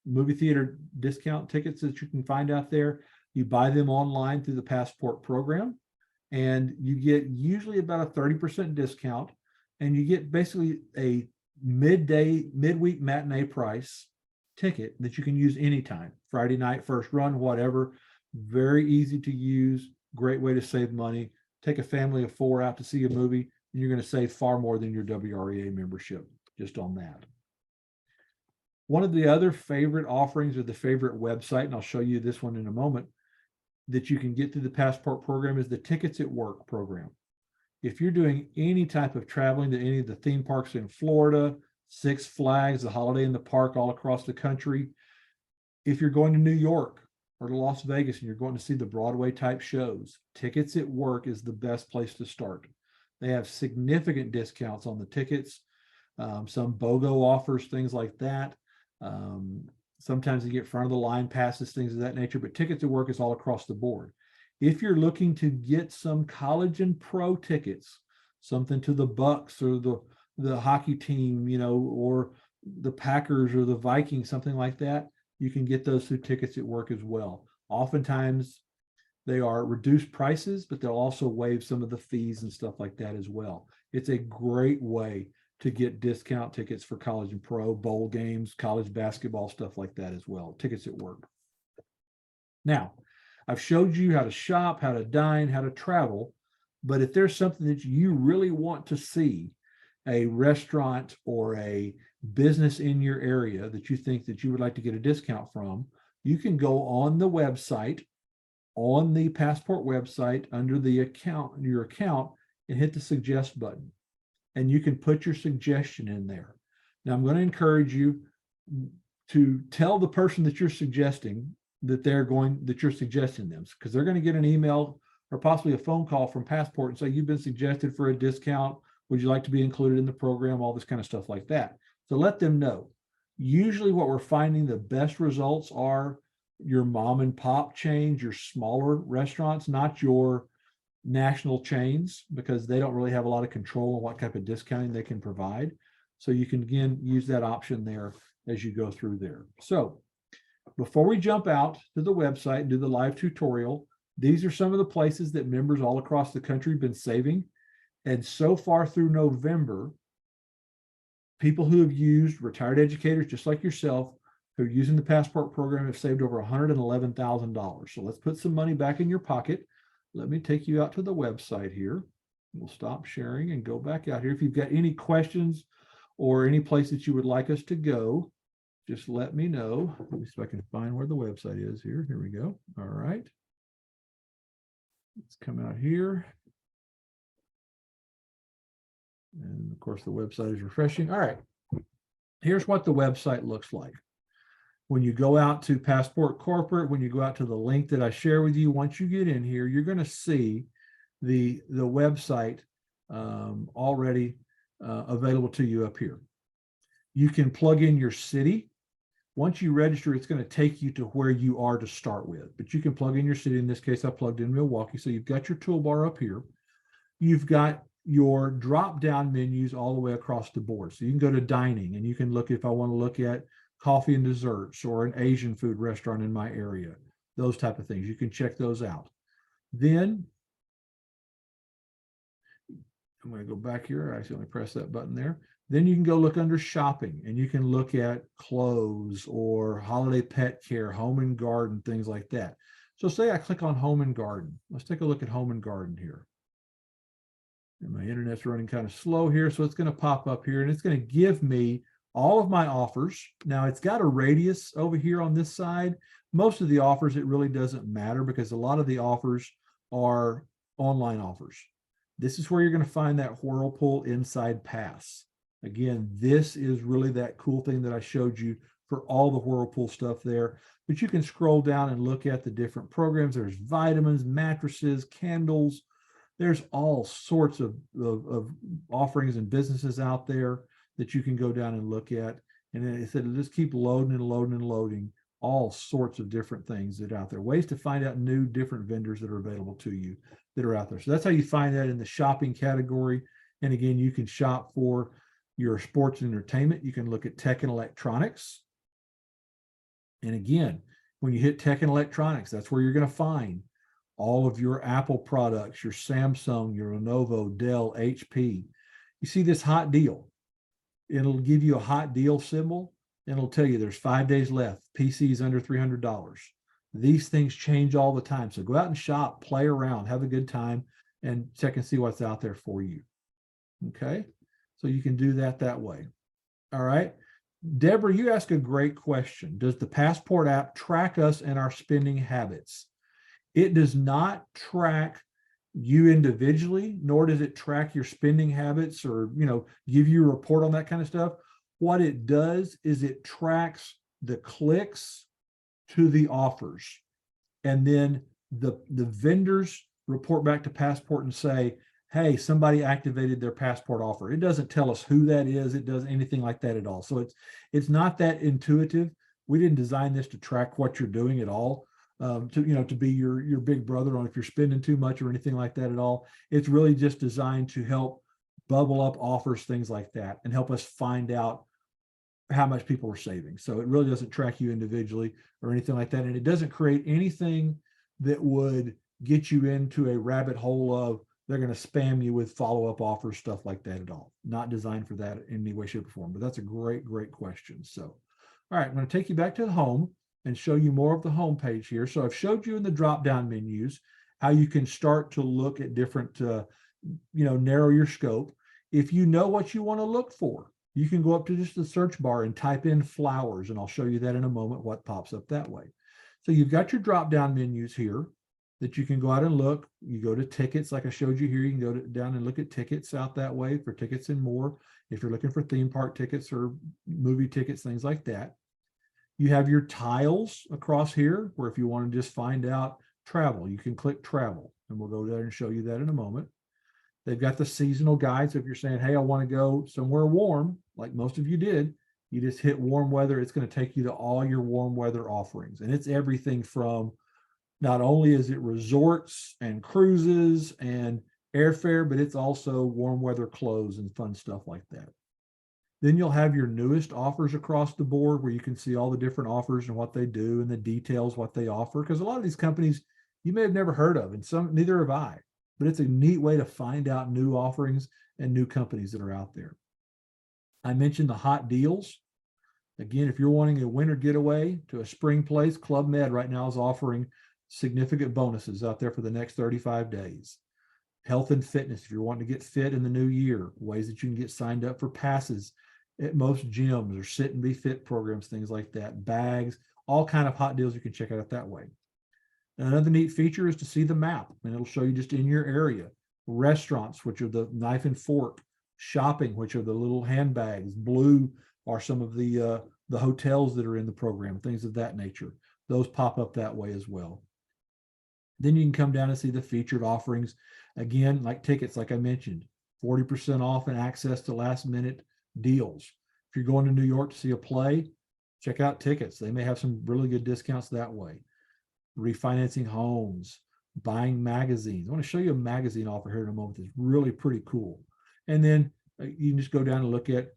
movie theater discount tickets that you can find out there. You buy them online through the Passport program, and you get usually about a 30% discount, and you get basically a midweek matinee price ticket that you can use anytime, Friday night, first run, whatever. Very easy to use, great way to save money. Take a family of 4 out to see a movie, and you're going to save far more than your WREA membership just on that. One of the other favorite offerings or the favorite website, and I'll show you this one in a moment, that you can get through the Passport program is the Tickets at Work program. If you're doing any type of traveling to any of the theme parks in Florida, Six Flags, the Holiday in the Park all across the country, if you're going to New York or to Las Vegas and you're going to see the Broadway type shows, Tickets at Work is the best place to start. They have significant discounts on the tickets, some BOGO offers, things like that. Sometimes you get front of the line passes, things of that nature, but Tickets at Work is all across the board. If you're looking to get some college and pro tickets, something to the Bucks or the hockey team, or the Packers or the Vikings, something like that, you can get those through Tickets at Work as well. Oftentimes they are reduced prices, but they'll also waive some of the fees and stuff like that as well. It's a great way to get discount tickets for college and pro, bowl games, college basketball, stuff like that as well. Tickets at Work. Now, I've showed you how to shop, how to dine, how to travel, but if there's something that you really want to see, a restaurant or a business in your area that you think that you would like to get a discount from, you can go on the website, on the Passport website under the account, your account, and hit the suggest button. And you can put your suggestion in there. Now, I'm going to encourage you to tell the person that you're suggesting that you're suggesting them, because they're going to get an email or possibly a phone call from Passport and say, you've been suggested for a discount. Would you like to be included in the program? All this kind of stuff like that. So let them know. Usually what we're finding the best results are your mom and pop chains, your smaller restaurants, not your national chains, because they don't really have a lot of control on what type of discounting they can provide. So you can, again, use that option there as you go through there. So before we jump out to the website and do the live tutorial, these are some of the places that members all across the country have been saving. And so far through November, people who have used, retired educators just like yourself, who are using the Passport program, have saved over $111,000. So let's put some money back in your pocket. Let me take you out to the website here. We'll stop sharing and go back out here. If you've got any questions or any place that you would like us to go, just let me know. Let me see if I can find where the website is here. Here we go. All right. Let's come out here. And of course, the website is refreshing. All right. Here's what the website looks like. When you go out to Passport Corporate, when you go out to the link that I share with you, once you get in here, you're going to see the website already available to you up here. You can plug in your city. Once you register, it's going to take you to where you are to start with, but you can plug in your city. In this case, I plugged in Milwaukee. So you've got your toolbar up here. You've got your drop-down menus all the way across the board. So you can go to dining and you can look, if I want to look at coffee and desserts or an Asian food restaurant in my area, those type of things. You can check those out. Then I'm going to go back here. I accidentally press that button there. Then you can go look under shopping and you can look at clothes or holiday pet care, home and garden, things like that. So say I click on home and garden. Let's take a look at home and garden here. And my internet's running kind of slow here. So it's going to pop up here and it's going to give me all of my offers. Now it's got a radius over here on this side. Most of the offers, it really doesn't matter because a lot of the offers are online offers. This is where you're going to find that Whirlpool Inside Pass. Again, this is really that cool thing that I showed you for all the Whirlpool stuff there. But you can scroll down and look at the different programs. There's vitamins, mattresses, candles. There's all sorts of offerings and businesses out there that you can go down and look at. And it said, just keep loading and loading and loading all sorts of different things that are out there. Ways to find out new different vendors that are available to you that are out there. So that's how you find that in the shopping category. And again, you can shop for your sports and entertainment. You can look at tech and electronics. And again, when you hit tech and electronics, that's where you're going to find all of your Apple products, your Samsung, your Lenovo, Dell, HP. You see this hot deal. It'll give you a hot deal symbol and it'll tell you there's 5 days left. PCs under $300. These things change all the time. So go out and shop, play around, have a good time, and check and see what's out there for you. Okay. So you can do that way. All right. Deborah, you ask a great question. Does the Passport app track us and our spending habits? It does not track you individually, nor does it track your spending habits or, give you a report on that kind of stuff. What it does is it tracks the clicks to the offers. And then the vendors report back to Passport and say, hey, somebody activated their Passport offer. It doesn't tell us who that is. It doesn't anything like that at all. So it's not that intuitive. We didn't design this to track what you're doing at all. To be your big brother on if you're spending too much or anything like that at all. It's really just designed to help bubble up offers, things like that, and help us find out how much people are saving. So it really doesn't track you individually or anything like that. And it doesn't create anything that would get you into a rabbit hole of they're going to spam you with follow-up offers, stuff like that at all. Not designed for that in any way, shape, or form. But that's a great, great question. So, all right, I'm going to take you back to the home and show you more of the home page here. So I've showed you in the drop-down menus how you can start to look at different, narrow your scope. If you know what you want to look for, you can go up to just the search bar and type in flowers, and I'll show you that in a moment, what pops up that way. So you've got your drop-down menus here that you can go out and look. You go to tickets, like I showed you here. You can go down and look at tickets out that way for tickets and more. If you're looking for theme park tickets or movie tickets, things like that. You have your tiles across here, where if you want to just find out travel, you can click travel, and we'll go there and show you that in a moment. They've got the seasonal guides. So if you're saying, hey, I want to go somewhere warm, like most of you did, you just hit warm weather. It's going to take you to all your warm weather offerings. And it's everything from, not only is it resorts and cruises and airfare, but it's also warm weather clothes and fun stuff like that. Then you'll have your newest offers across the board, where you can see all the different offers and what they do and the details, what they offer. Because a lot of these companies you may have never heard of, and some neither have I, but it's a neat way to find out new offerings and new companies that are out there. I mentioned the hot deals. Again, if you're wanting a winter getaway to a spring place, Club Med right now is offering significant bonuses out there for the next 35 days. Health and fitness, if you're wanting to get fit in the new year, ways that you can get signed up for passes at most gyms or sit and be fit programs, things like that, bags, all kind of hot deals you can check out that way. Another neat feature is to see the map, and it'll show you just in your area. Restaurants, which are the knife and fork, shopping, which are the little handbags, blue are some of the hotels that are in the program, things of that nature. Those pop up that way as well. Then you can come down and see the featured offerings. Again, like tickets, like I mentioned, 40% off and access to last minute deals. If you're going to New York to see a play, check out tickets. They may have some really good discounts that way. Refinancing homes, buying magazines. I want to show you a magazine offer here in a moment that's really pretty cool. And then you can just go down and look at,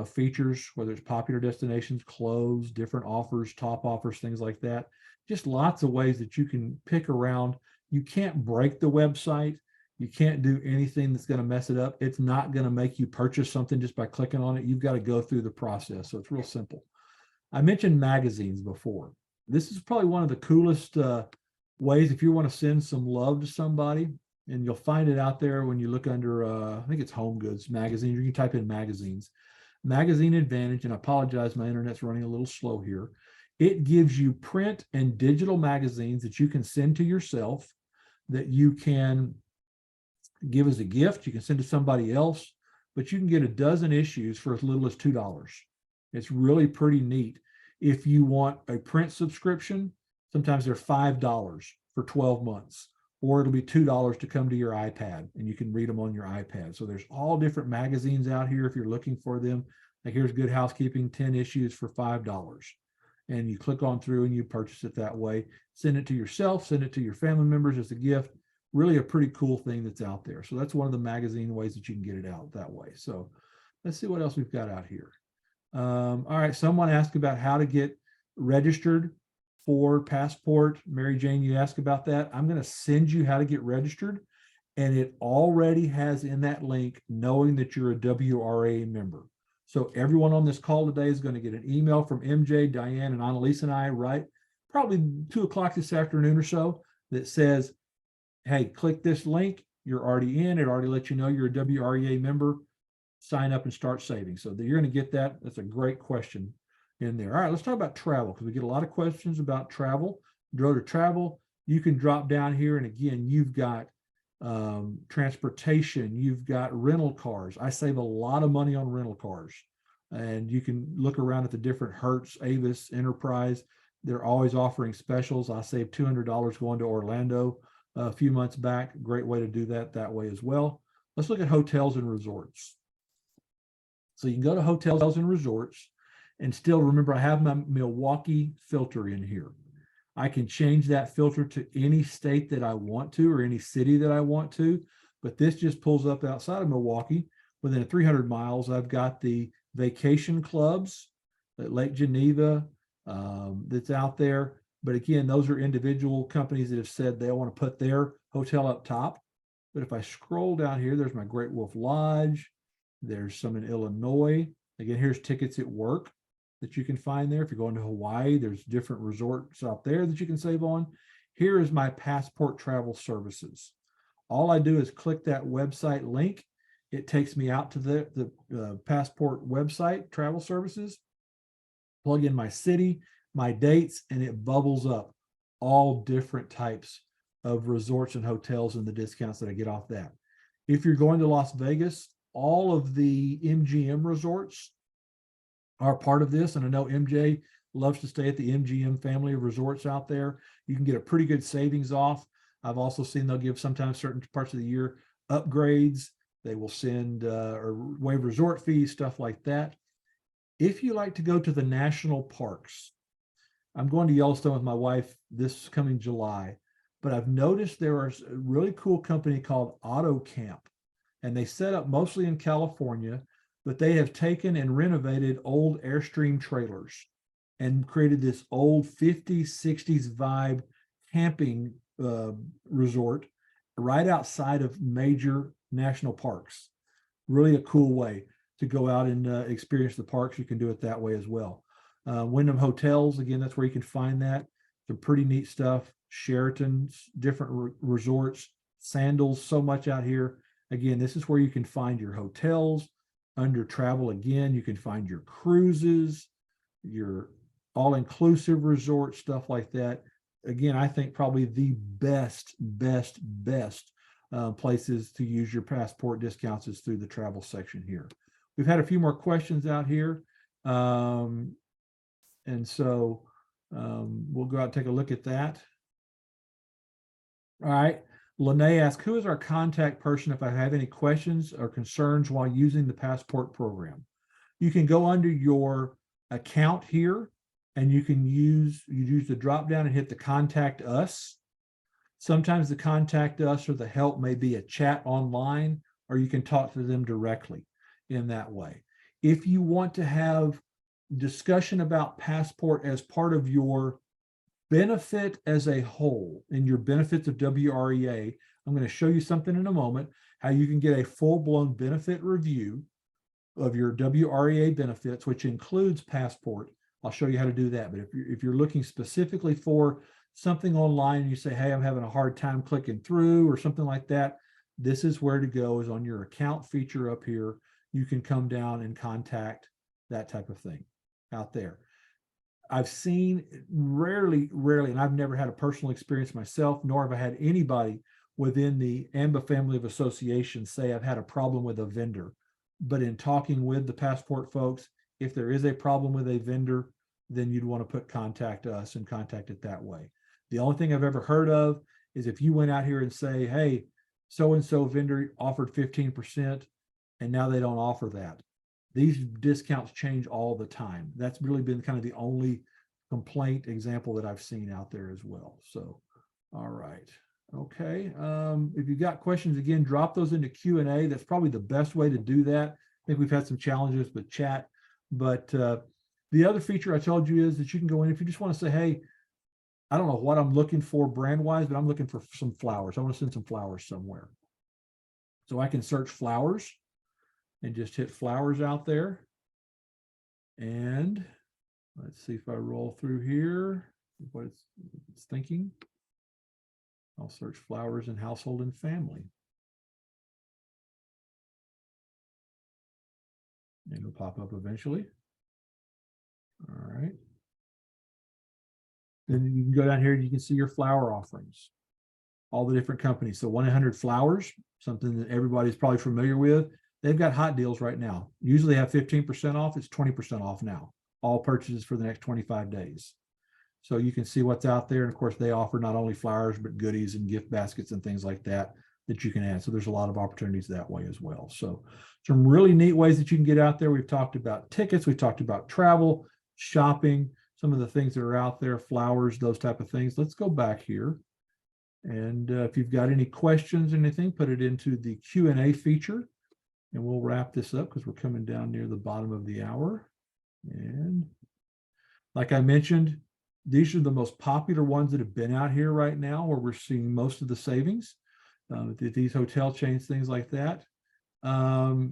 features, whether it's popular destinations, clothes, different offers, top offers, things like that. Just lots of ways that you can pick around. You can't break the website. You can't do anything that's going to mess it up. It's not going to make you purchase something just by clicking on it. You've got to go through the process. So it's real simple. I mentioned magazines before. This is probably one of the coolest ways if you want to send some love to somebody, and you'll find it out there when you look under, I think it's Home Goods magazine. You can type in magazines. Magazine Advantage, and I apologize, my internet's running a little slow here. It gives you print and digital magazines that you can send to yourself, that you can give as a gift. You can send to somebody else, but you can get a dozen issues for as little as $2. It's really pretty neat. If you want a print subscription, sometimes they're $5 for 12 months, or it'll be $2 to come to your iPad, and you can read them on your iPad. So there's all different magazines out here if you're looking for them. Like here's Good Housekeeping, 10 issues for $5. And you click on through and you purchase it that way. Send it to yourself, send it to your family members as a gift. Really a pretty cool thing that's out there. So that's one of the magazine ways that you can get it out that way. So let's see what else we've got out here. All right, someone asked about how to get registered for Passport. Mary Jane, you asked about that. I'm going to send you how to get registered, and it already has in that link knowing that you're a WREA member. So everyone on this call today is going to get an email from MJ, Diane, and Annalise and I, right? Probably 2 o'clock this afternoon or so, that says, hey, click this link. You're already in. It already lets you know you're a WREA member. Sign up and start saving. So you're going to get that. That's a great question in there. All right, let's talk about travel, because we get a lot of questions about travel. Go to travel. You can drop down here, and again, you've got transportation, you've got rental cars. I save a lot of money on rental cars, and you can look around at the different Hertz, Avis, Enterprise. They're always offering specials. I saved $200 going to Orlando a few months back. Great way to do that way as well. Let's look at hotels and resorts. So you can go to hotels and resorts, and still remember, I have my Milwaukee filter in here. I can change that filter to any state that I want to, or any city that I want to, but this just pulls up outside of Milwaukee. Within 300 miles, I've got the vacation clubs at Lake Geneva that's out there. But again, those are individual companies that have said they want to put their hotel up top. But if I scroll down here, there's my Great Wolf Lodge. There's some in Illinois. Again, here's Tickets at Work that you can find there. If you're going to Hawaii, there's different resorts out there that you can save on. Here is my Passport Travel Services. All I do is click that website link. It takes me out to the Passport website, travel services, plug in my city, my dates, and it bubbles up all different types of resorts and hotels and the discounts that I get off that. If you're going to Las Vegas, all of the MGM resorts are part of this. And I know MJ loves to stay at the MGM family of resorts out there. You can get a pretty good savings off. I've also seen they'll give sometimes certain parts of the year upgrades. They will send or waive resort fees, stuff like that. If you like to go to the national parks, I'm going to Yellowstone with my wife this coming July, but I've noticed there is a really cool company called Auto Camp, and they set up mostly in California, but they have taken and renovated old Airstream trailers and created this old 50s, 60s vibe camping resort right outside of major national parks. Really a cool way to go out and experience the parks. You can do it that way as well. Wyndham Hotels, again, that's where you can find that. Some pretty neat stuff. Sheraton's, different resorts, Sandals, so much out here. Again, this is where you can find your hotels. Under travel, again, you can find your cruises, your all-inclusive resort, stuff like that. Again, I think probably the best places to use your Passport discounts is through the travel section here. We've had a few more questions out here. And so we'll go out and take a look at that. All right. Lene asks, who is our contact person if I have any questions or concerns while using the Passport program? You can go under your account here and you can use the drop down and hit the contact us. Sometimes the contact us or the help may be a chat online, or you can talk to them directly in that way. If you want to have discussion about Passport as part of your benefit as a whole in your benefits of WREA, I'm going to show you something in a moment, how you can get a full-blown benefit review of your WREA benefits, which includes Passport. I'll show you how to do that. But if you're looking specifically for something online and you say, hey, I'm having a hard time clicking through or something like that, this is where to go, is on your account feature up here. You can come down and contact that type of thing out there. I've seen rarely, and I've never had a personal experience myself, nor have I had anybody within the AMBA family of associations say I've had a problem with a vendor. But in talking with the Passport folks, if there is a problem with a vendor, then you'd want to put contact us and contact it that way. The only thing I've ever heard of is if you went out here and say, hey, so-and-so vendor offered 15% and now they don't offer that. These discounts change all the time. That's really been kind of the only complaint example that I've seen out there as well. So, all right. Okay. If you've got questions, again, drop those into Q&A. That's probably the best way to do that. I think we've had some challenges with chat, but the other feature I told you is that you can go in if you just want to say, hey, I don't know what I'm looking for brand wise, but I'm looking for some flowers. I want to send some flowers somewhere. So I can search flowers and just hit flowers out there. And let's see if I roll through here, what it's thinking. I'll search flowers in household and family. And it'll pop up eventually. All right. Then you can go down here and you can see your flower offerings, all the different companies. So 1-800-Flowers, something that everybody's probably familiar with. They've got hot deals right now. Usually they have 15% off. It's 20% off now. All purchases for the next 25 days. So you can see what's out there. And of course, they offer not only flowers, but goodies and gift baskets and things like that that you can add. So there's a lot of opportunities that way as well. So some really neat ways that you can get out there. We've talked about tickets. We've talked about travel, shopping, some of the things that are out there, flowers, those type of things. Let's go back here. And if you've got any questions, anything, put it into the Q&A feature. And we'll wrap this up because we're coming down near the bottom of the hour. And like I mentioned, these are the most popular ones that have been out here right now where we're seeing most of the savings. These hotel chains, things like that. All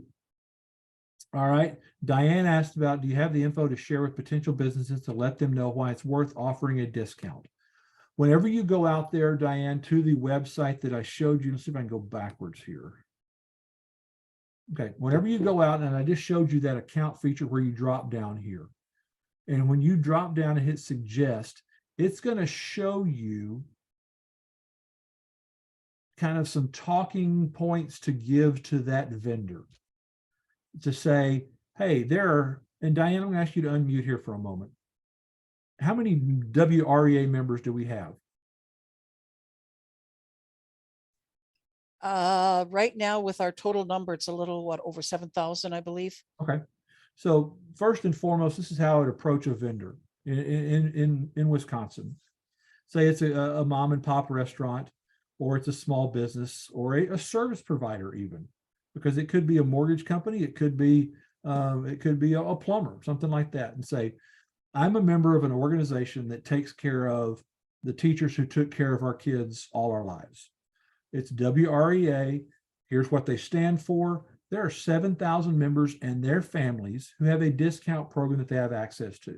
right. Diane asked about, do you have the info to share with potential businesses to let them know why it's worth offering a discount? Whenever you go out there, Diane, to the website that I showed you, let's see if I can go backwards here. Okay, whenever you go out, and I just showed you that account feature where you drop down here. And when you drop down and hit suggest, it's going to show you kind of some talking points to give to that vendor. To say, hey, and Diane, I'm going to ask you to unmute here for a moment. How many WREA members do we have? Right now with our total number, it's a little, over 7,000, I believe. Okay. So first and foremost, this is how I would approach a vendor in Wisconsin. Say it's a mom and pop restaurant, or it's a small business, or a service provider even, because it could be a mortgage company, it could be a plumber, something like that, and say, I'm a member of an organization that takes care of the teachers who took care of our kids all our lives. It's WREA. Here's what they stand for. There are 7,000 members and their families who have a discount program that they have access to.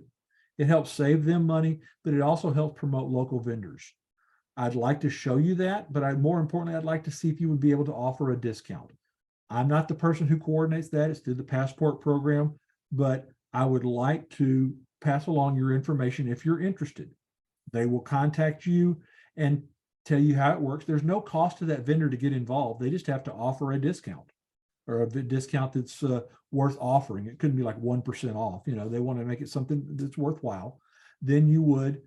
It helps save them money, but it also helps promote local vendors. I'd like to show you that, but more importantly, I'd like to see if you would be able to offer a discount. I'm not the person who coordinates that. It's through the Passport program, but I would like to pass along your information if you're interested. They will contact you and tell you how it works. There's no cost to that vendor to get involved. They just have to offer a discount, or a discount that's worth offering. It couldn't be like 1% off. They want to make it something that's worthwhile. Then you would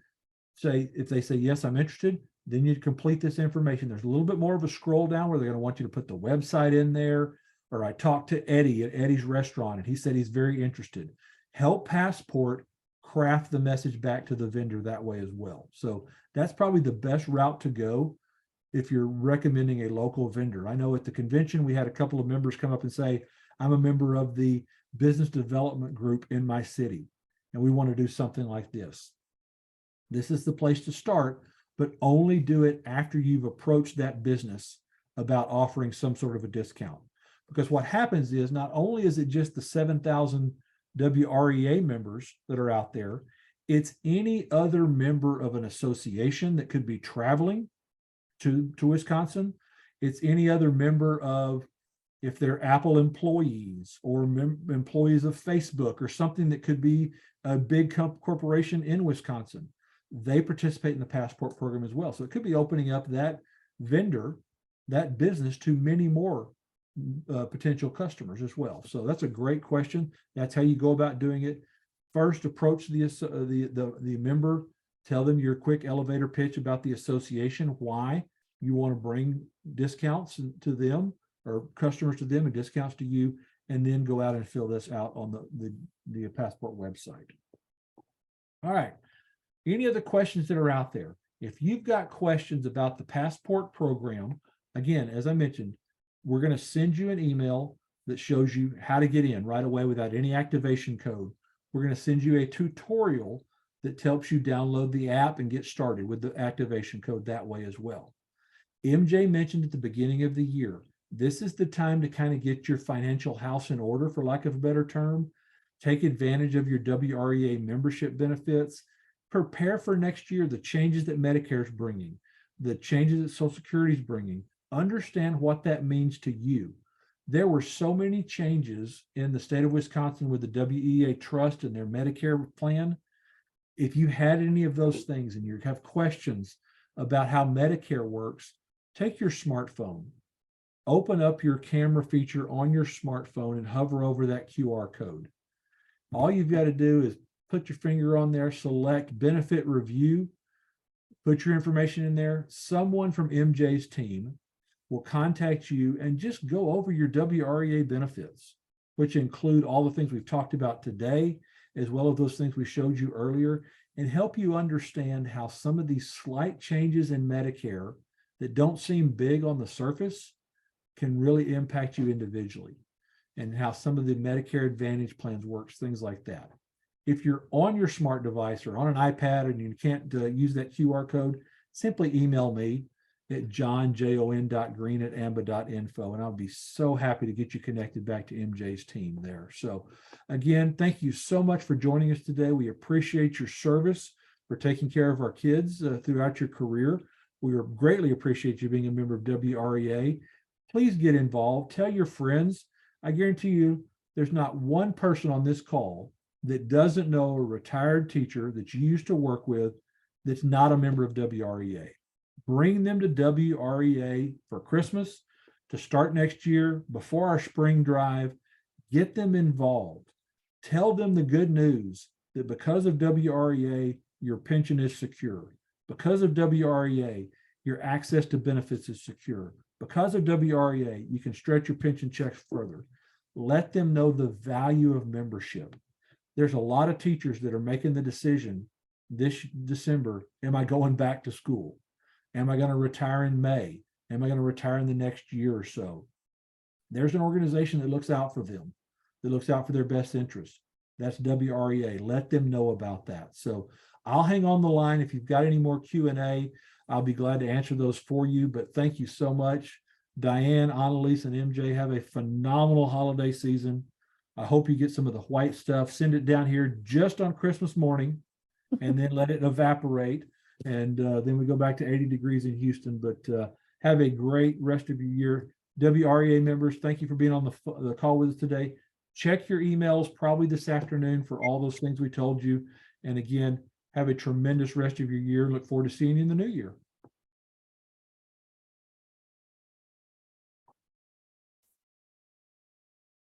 say, if they say, yes, I'm interested, then you complete this information. There's a little bit more of a scroll down where they're going to want you to put the website in there. Or I talked to Eddie at Eddie's restaurant, and he said he's very interested. Help Passport craft the message back to the vendor that way as well. So that's probably the best route to go if you're recommending a local vendor. I know at the convention, we had a couple of members come up and say, I'm a member of the business development group in my city, and we want to do something like this. This is the place to start, but only do it after you've approached that business about offering some sort of a discount. Because what happens is, not only is it just the 7,000 WREA members that are out there, it's any other member of an association that could be traveling to Wisconsin. It's any other member of, if they're Apple employees or employees of Facebook or something that could be a big corporation in Wisconsin. They participate in the Passport program as well. So it could be opening up that vendor, that business, to many more potential customers as well. So that's a great question. That's how you go about doing it. First, approach the member, tell them your quick elevator pitch about the association, why you want to bring discounts to them, or customers to them and discounts to you, and then go out and fill this out on the Passport website. All right. Any other questions that are out there? If you've got questions about the Passport program, again, as I mentioned, we're going to send you an email that shows you how to get in right away without any activation code. We're going to send you a tutorial that helps you download the app and get started with the activation code that way as well. MJ mentioned at the beginning of the year, this is the time to kind of get your financial house in order, for lack of a better term. Take advantage of your WREA membership benefits. Prepare for next year, the changes that Medicare is bringing, the changes that Social Security is bringing. Understand what that means to you. There were so many changes in the state of Wisconsin with the WEA trust and their Medicare plan. If you had any of those things and you have questions about how Medicare works, take your smartphone, open up your camera feature on your smartphone and hover over that QR code. All you've got to do is put your finger on there, select benefit review, put your information in there. Someone from MJ's team will contact you and just go over your WREA benefits, which include all the things we've talked about today, as well as those things we showed you earlier, and help you understand how some of these slight changes in Medicare that don't seem big on the surface can really impact you individually, and how some of the Medicare Advantage plans works, things like that. If you're on your smart device or on an iPad and you can't use that QR code, simply email me at john.green@amba.info, and I'll be so happy to get you connected back to MJ's team there. So again, thank you so much for joining us today. We appreciate your service for taking care of our kids throughout your career. We greatly appreciate you being a member of WREA. Please get involved. Tell your friends. I guarantee you there's not one person on this call that doesn't know a retired teacher that you used to work with that's not a member of WREA. Bring them to WREA for Christmas, to start next year, before our spring drive. Get them involved. Tell them the good news that because of WREA, your pension is secure. Because of WREA, your access to benefits is secure. Because of WREA, you can stretch your pension checks further. Let them know the value of membership. There's a lot of teachers that are making the decision this December, am I going back to school? Am I going to retire in May? Am I going to retire in the next year or so? There's an organization that looks out for them, that looks out for their best interests. That's WREA. Let them know about that. So I'll hang on the line. If you've got any more Q&A, I'll be glad to answer those for you. But thank you so much. Diane, Annalise, and MJ, have a phenomenal holiday season. I hope you get some of the white stuff. Send it down here just on Christmas morning and then let it evaporate. And then we go back to 80 degrees in Houston. But have a great rest of your year. WREA members, thank you for being on the call with us today. Check your emails probably this afternoon for all those things we told you. And again, have a tremendous rest of your year. Look forward to seeing you in the new year.